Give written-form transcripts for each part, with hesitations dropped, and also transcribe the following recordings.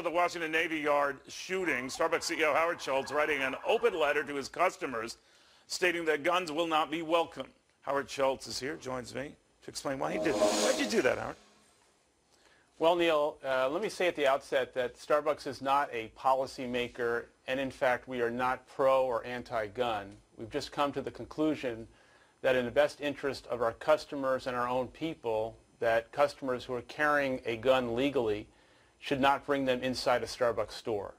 The Washington Navy Yard shooting, Starbucks CEO Howard Schultz writing an open letter to his customers stating that guns will not be welcome. Howard Schultz is here, joins me to explain why he did that. Why did you do that, Howard? Well, Neil, let me say at the outset that Starbucks is not a policymaker, and in fact, we are not pro or anti-gun. We've just come to the conclusion that in the best interest of our customers and our own people, that customers who are carrying a gun legally should not bring them inside a Starbucks store.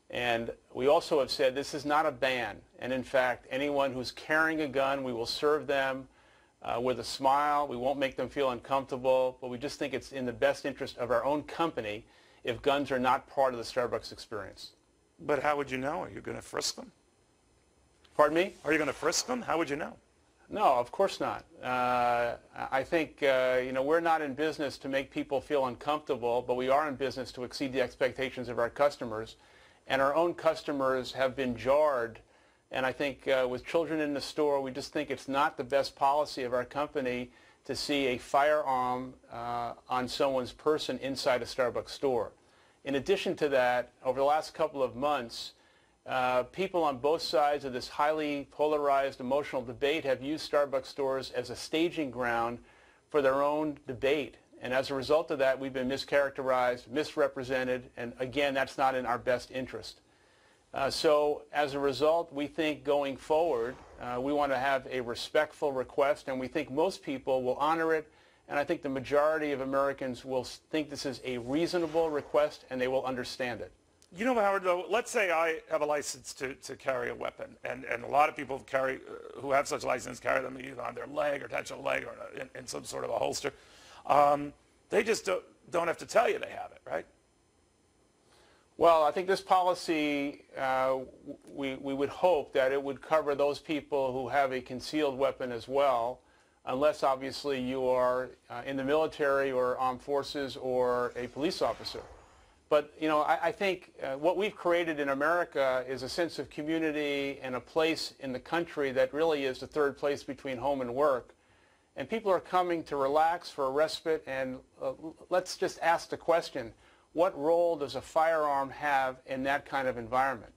And we also have said this is not a ban, and in fact, anyone who's carrying a gun, we will serve them with a smile. We won't make them feel uncomfortable, but we just think it's in the best interest of our own company if guns are not part of the Starbucks experience. But how would you know? Are you going to frisk them? Pardon me? Are you going to frisk them? How would you know? No, of course not. I think we're not in business to make people feel uncomfortable, but we are in business to exceed the expectations of our customers. And our own customers have been jarred. And I think with children in the store, we just think it's not the best policy of our company to see a firearm on someone's person inside a Starbucks store. In addition to that, over the last couple of months, people on both sides of this highly polarized emotional debate have used Starbucks stores as a staging ground for their own debate. And as a result of that, we've been mischaracterized, misrepresented, and again, that's not in our best interest. So as a result, we think going forward, we want to have a respectful request, and we think most people will honor it, and I think the majority of Americans will think this is a reasonable request, and they will understand it. You know, Howard, though, let's say I have a license to carry a weapon, and a lot of people who have such a license carry them either on their leg or attached to a leg or in some sort of a holster. They just don't have to tell you they have it, right? Well, I think this policy, we would hope that it would cover those people who have a concealed weapon as well, unless obviously you are in the military or armed forces or a police officer. But, you know, I think what we've created in America is a sense of community and a place in the country that really is the third place between home and work. And people are coming to relax for a respite, and let's just ask the question, what role does a firearm have in that kind of environment?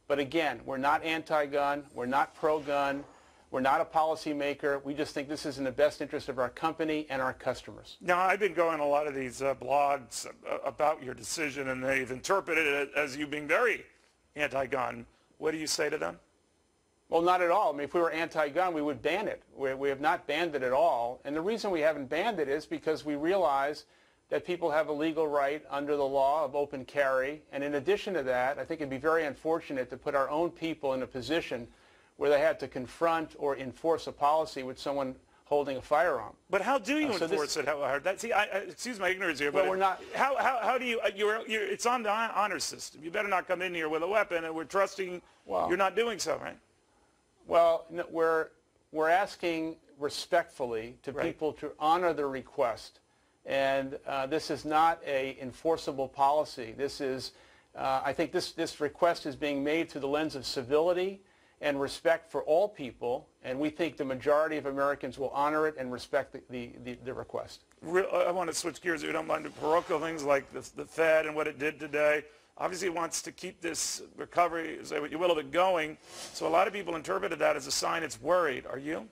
But again, we're not anti-gun, we're not pro-gun, we're not a policymaker. We just think this is in the best interest of our company and our customers. Now, I've been going a lot of these blogs about your decision, and they've interpreted it as you being very anti-gun. What do you say to them? Well, not at all. I mean, if we were anti-gun, we would ban it. We have not banned it at all. And the reason we haven't banned it is because we realize that people have a legal right under the law of open carry. And in addition to that, I think it'd be very unfortunate to put our own people in a position where they had to confront or enforce a policy with someone holding a firearm. But how do you enforce it, Howard? Excuse my ignorance here, but well, we're not. How do you? It's on the honor system. You better not come in here with a weapon, and we're trusting you're not doing so, right? Well, no, we're asking respectfully to people to honor the request, and this is not a enforceable policy. This is, I think, this request is being made through the lens of civility and respect for all people, and we think the majority of Americans will honor it and respect the request. I want to switch gears, if you don't mind, to parochial things like the Fed and what it did today. Obviously, it wants to keep this recovery, say what you will, of it going. So a lot of people interpreted that as a sign it's worried. Are you?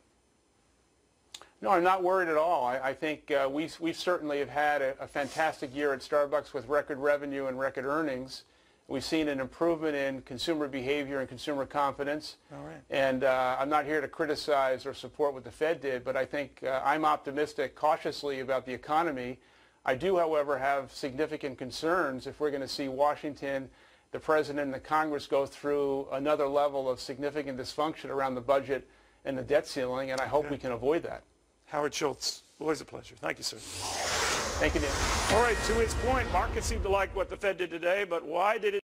No, I'm not worried at all. I think we certainly have had a fantastic year at Starbucks with record revenue and record earnings. We've seen an improvement in consumer behavior and consumer confidence. All right. And I'm not here to criticize or support what the Fed did, but I think I'm optimistic cautiously about the economy. I do, however, have significant concerns if we're going to see Washington, the President, and the Congress go through another level of significant dysfunction around the budget and the debt ceiling, and I hope we can avoid that. Howard Schultz, always a pleasure. Thank you, sir. Thank you, Dan. All right, to his point, markets seem to like what the Fed did today, but why did it